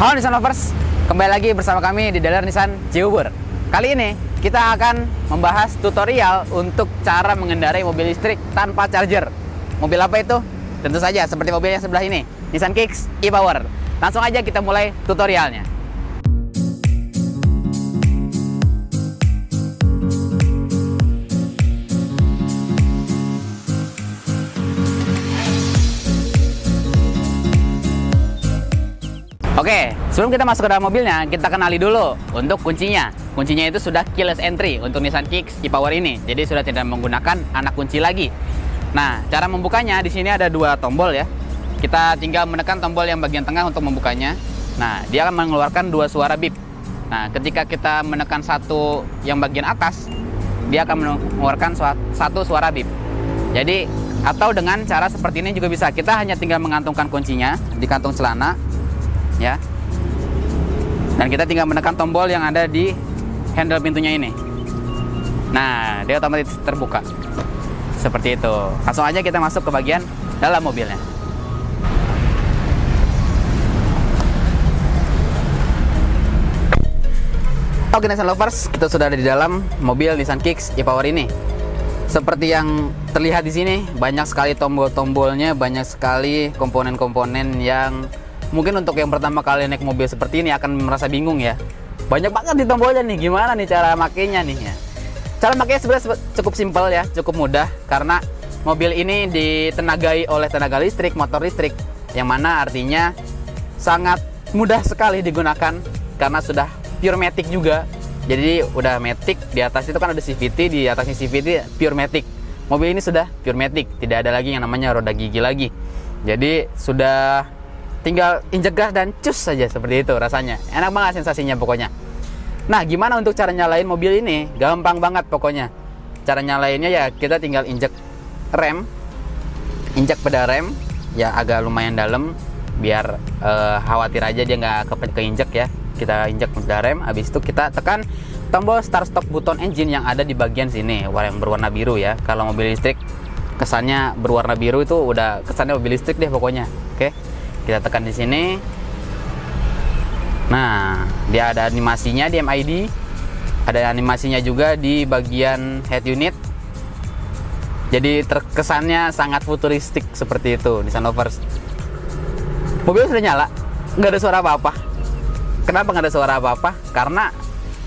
Halo Nissan Lovers, kembali lagi bersama kami di dealer Nissan Cibubur. Kali ini kita akan membahas tutorial untuk cara mengendarai mobil listrik tanpa charger. Mobil apa itu? Tentu saja seperti mobil yang sebelah ini, Nissan Kicks e-Power. Langsung aja kita mulai tutorialnya. Oke, sebelum kita masuk ke dalam mobilnya, kita kenali dulu untuk kuncinya. Kuncinya itu sudah keyless entry untuk Nissan Kicks e-Power ini. Jadi sudah tidak menggunakan anak kunci lagi. Nah, cara membukanya di sini ada dua tombol ya. Kita tinggal menekan tombol yang bagian tengah untuk membukanya. Nah, dia akan mengeluarkan dua suara bip. Nah, ketika kita menekan satu yang bagian atas, dia akan mengeluarkan satu suara bip. Jadi, atau dengan cara seperti ini juga bisa. Kita hanya tinggal mengantungkan kuncinya di kantung celana. Ya, dan kita tinggal menekan tombol yang ada di handle pintunya ini. Nah, dia otomatis terbuka seperti itu. Langsung aja kita masuk ke bagian dalam mobilnya. Oke Nissan Lovers, kita sudah ada di dalam mobil Nissan Kicks e-Power ini. Seperti yang terlihat di sini, banyak sekali tombol-tombolnya, banyak sekali komponen-komponen yang mungkin untuk yang pertama kali naik mobil seperti ini akan merasa bingung ya. Banyak banget di tombolnya nih, gimana nih cara makainya nih ya. Cara makainya sebenarnya cukup simpel ya, cukup mudah. Karena mobil ini ditenagai oleh tenaga listrik, motor listrik. Yang mana artinya sangat mudah sekali digunakan karena sudah pure matic juga. Jadi udah matic, di atas itu kan ada CVT, di atasnya CVT pure matic. Mobil ini sudah pure matic, tidak ada lagi yang namanya roda gigi lagi. Jadi sudah tinggal injek gas dan cus saja seperti itu rasanya. Enak banget sensasinya pokoknya. Nah, gimana untuk cara nyalain mobil ini? Gampang banget pokoknya. Cara nyalainnya ya kita tinggal injek rem. Injek pedal rem ya agak lumayan dalam biar khawatir aja dia nggak keinjek ya. Kita injek pedal rem, habis itu kita tekan tombol start stop button engine yang ada di bagian sini yang berwarna biru ya. Kalau mobil listrik kesannya berwarna biru itu udah kesannya mobil listrik deh pokoknya. Oke. Kita tekan di sini. Nah, dia ada animasinya di MID. Ada animasinya juga di bagian head unit. Jadi terkesannya sangat futuristik seperti itu Nissan Lovers. Mobil sudah nyala, nggak ada suara apa-apa. Kenapa nggak ada suara apa-apa? Karena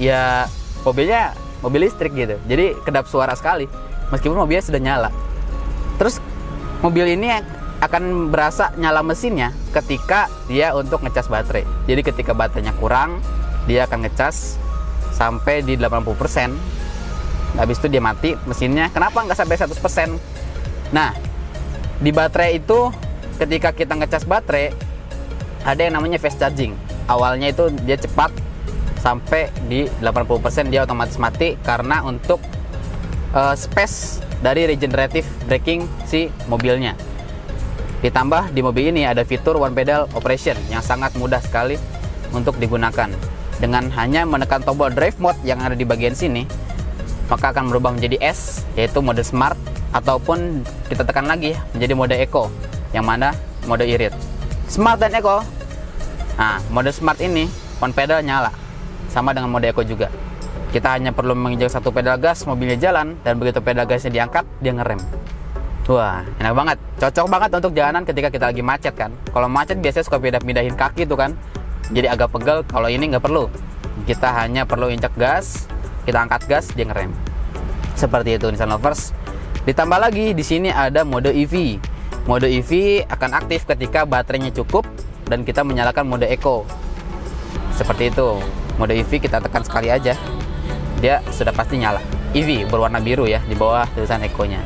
ya mobilnya mobil listrik gitu. Jadi kedap suara sekali meskipun mobilnya sudah nyala. Terus mobil ini akan berasa nyala mesinnya ketika dia untuk ngecas baterai. Jadi ketika baterainya kurang, dia akan ngecas sampai di 80%. Habis itu dia mati mesinnya. Kenapa nggak sampai 100%? Nah, di baterai itu ketika kita ngecas baterai ada yang namanya fast charging. Awalnya itu dia cepat sampai di 80%, dia otomatis mati karena untuk space dari regenerative braking si mobilnya. Ditambah di mobil ini ada fitur one pedal operation yang sangat mudah sekali untuk digunakan. Dengan hanya menekan tombol drive mode yang ada di bagian sini, maka akan berubah menjadi S, yaitu mode smart, ataupun kita tekan lagi menjadi mode eco, yang mana mode irit. Smart dan eco. Nah, mode smart ini one pedal nyala, sama dengan mode eco juga. Kita hanya perlu menginjak satu pedal gas, mobilnya jalan, dan begitu pedal gasnya diangkat, dia ngerem. Wah, enak banget. Cocok banget untuk jalanan ketika kita lagi macet kan. Kalau macet biasanya suka pindah-pindahin kaki tuh kan. Jadi agak pegel. Kalau ini nggak perlu. Kita hanya perlu injak gas, kita angkat gas, dia ngerem. Seperti itu Nissan Lovers. Ditambah lagi di sini ada mode EV. Mode EV akan aktif ketika baterainya cukup dan kita menyalakan mode eco. Seperti itu. Mode EV kita tekan sekali aja, dia sudah pasti nyala. EV berwarna biru ya di bawah tulisan eco-nya.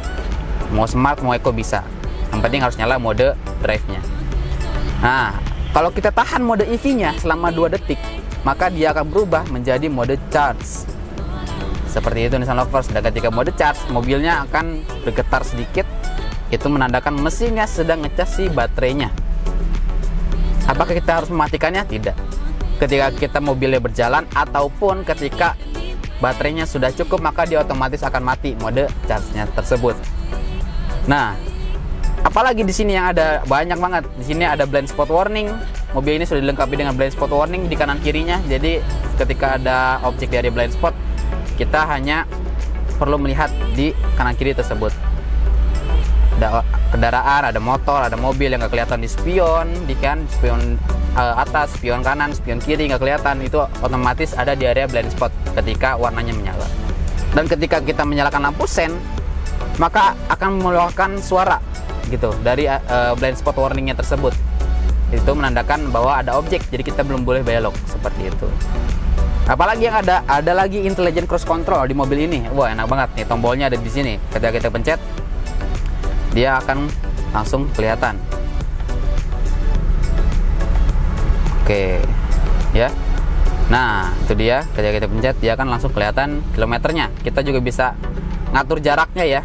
Mau smart mau eco bisa, yang penting harus nyala mode drive-nya. Nah, kalau kita tahan mode EV-nya selama 2 detik, maka dia akan berubah menjadi mode charge. Seperti itu Nissan Lovers. Dan ketika mode charge, mobilnya akan bergetar sedikit. Itu menandakan mesinnya sedang ngecas si baterainya. Apakah kita harus mematikannya? Tidak. Ketika kita mobilnya berjalan ataupun ketika baterainya sudah cukup, maka dia otomatis akan mati mode charge-nya tersebut. Nah, apalagi di sini yang ada banyak banget. Di sini ada blind spot warning, mobil ini sudah dilengkapi dengan blind spot warning di kanan kirinya. Jadi ketika ada objek dari blind spot, kita hanya perlu melihat di kanan kiri tersebut. Ada kendaraan, ada motor, ada mobil yang nggak kelihatan di spion, spion atas, spion kanan, spion kiri nggak kelihatan. Itu otomatis ada di area blind spot ketika warnanya menyala. Dan ketika kita menyalakan lampu sen, maka akan mengeluarkan suara gitu dari blind spot warningnya tersebut. Itu menandakan bahwa ada objek, jadi kita belum boleh belok seperti itu. Apalagi yang ada lagi intelligent cruise control di mobil ini. Wah, enak banget nih, tombolnya ada di sini. Ketika kita pencet, dia akan langsung kelihatan. Oke, ya. Nah, itu dia. Ketika kita pencet, dia akan langsung kelihatan kilometernya. Kita juga bisa ngatur jaraknya ya.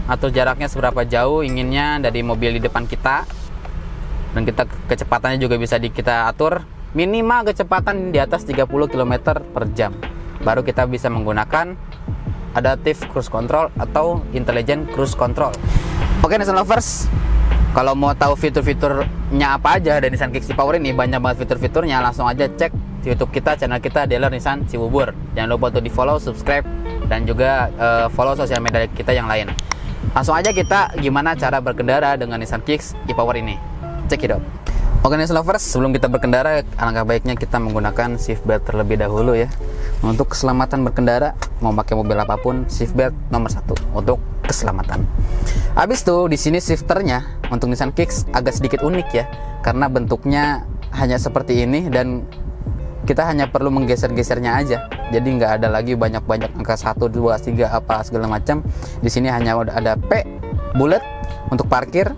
Atur jaraknya seberapa jauh inginnya dari mobil di depan kita, dan kita kecepatannya juga bisa kita atur minimal kecepatan di atas 30 km per jam. Baru kita bisa menggunakan adaptive cruise control atau intelligent cruise control. Oke Nissan Lovers, kalau mau tahu fitur-fiturnya apa aja dari Nissan Kicks e-Power ini, banyak banget fitur-fiturnya, langsung aja cek di YouTube kita, channel kita Dealer Nissan Cibubur. Jangan lupa untuk di follow, subscribe, dan juga follow sosial media kita yang lain. Langsung aja kita gimana cara berkendara dengan Nissan Kicks e-Power ini. Check it out. Oke Nissan Lovers, sebelum kita berkendara, alangkah baiknya kita menggunakan seatbelt terlebih dahulu ya. Untuk keselamatan berkendara, mau pakai mobil apapun, seatbelt nomor 1 untuk keselamatan. Habis itu di sini shifternya untuk Nissan Kicks agak sedikit unik ya, karena bentuknya hanya seperti ini dan kita hanya perlu menggeser-gesernya aja. Jadi nggak ada lagi banyak-banyak angka 1, 2, 3 apa segala macam. Di sini hanya ada P bullet untuk parkir,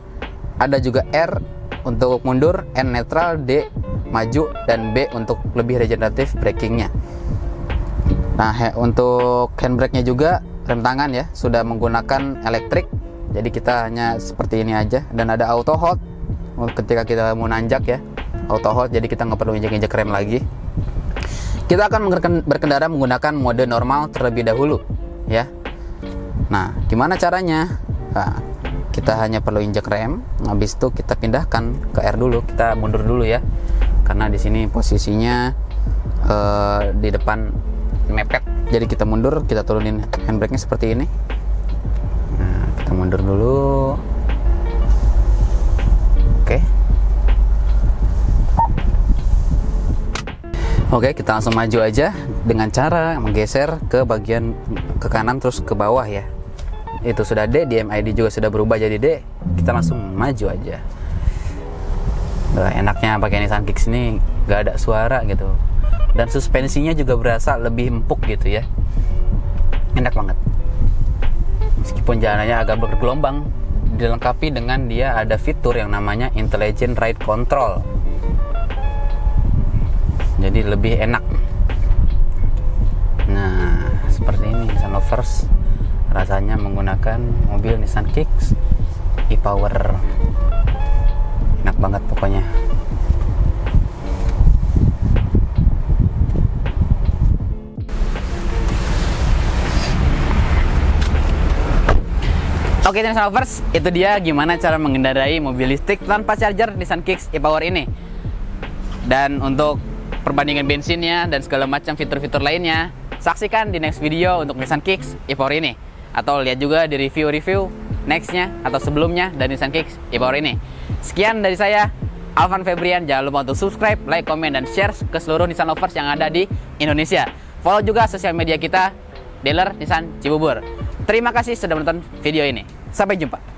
ada juga R untuk mundur, N netral, D maju, dan B untuk lebih regeneratif brakingnya. Nah, untuk handbrake-nya juga rem tangan ya sudah menggunakan elektrik. Jadi kita hanya seperti ini aja, dan ada auto hold ketika kita mau nanjak ya, auto hold. Jadi kita nggak perlu injek-injek rem lagi. Kita akan berkendara menggunakan mode normal terlebih dahulu ya. Nah, gimana caranya? Nah, kita hanya perlu injek rem, habis itu kita pindahkan ke R dulu, kita mundur dulu ya. Karena di sini posisinya di depan mepet. Jadi kita mundur, kita turunin handbrake-nya seperti ini. Nah, kita mundur dulu. Oke. Oke, kita langsung maju aja dengan cara menggeser ke bagian ke kanan terus ke bawah ya. Itu sudah D, DMID juga sudah berubah jadi D. Kita langsung maju aja. Nah, enaknya pakai Nissan Kicks ini gak ada suara gitu. Dan suspensinya juga berasa lebih empuk gitu ya. Enak banget. Meskipun jalanannya agak bergelombang, dilengkapi dengan dia ada fitur yang namanya Intelligent Ride Control. Jadi lebih enak. Nah, seperti ini Nissan Lovers rasanya menggunakan mobil Nissan Kicks e-Power. Enak banget pokoknya. Oke Nissan Lovers, itu dia gimana cara mengendarai mobil listrik tanpa charger Nissan Kicks e-Power ini. Dan untuk perbandingan bensinnya dan segala macam fitur-fitur lainnya, saksikan di next video untuk Nissan Kicks e-Power ini. Atau lihat juga di review-review nextnya atau sebelumnya dari Nissan Kicks e-Power ini. Sekian dari saya, Alvan Febrian. Jangan lupa untuk subscribe, like, komen, dan share ke seluruh Nissan Lovers yang ada di Indonesia. Follow juga sosial media kita, Dealer Nissan Cibubur. Terima kasih sudah menonton video ini. Sampai jumpa.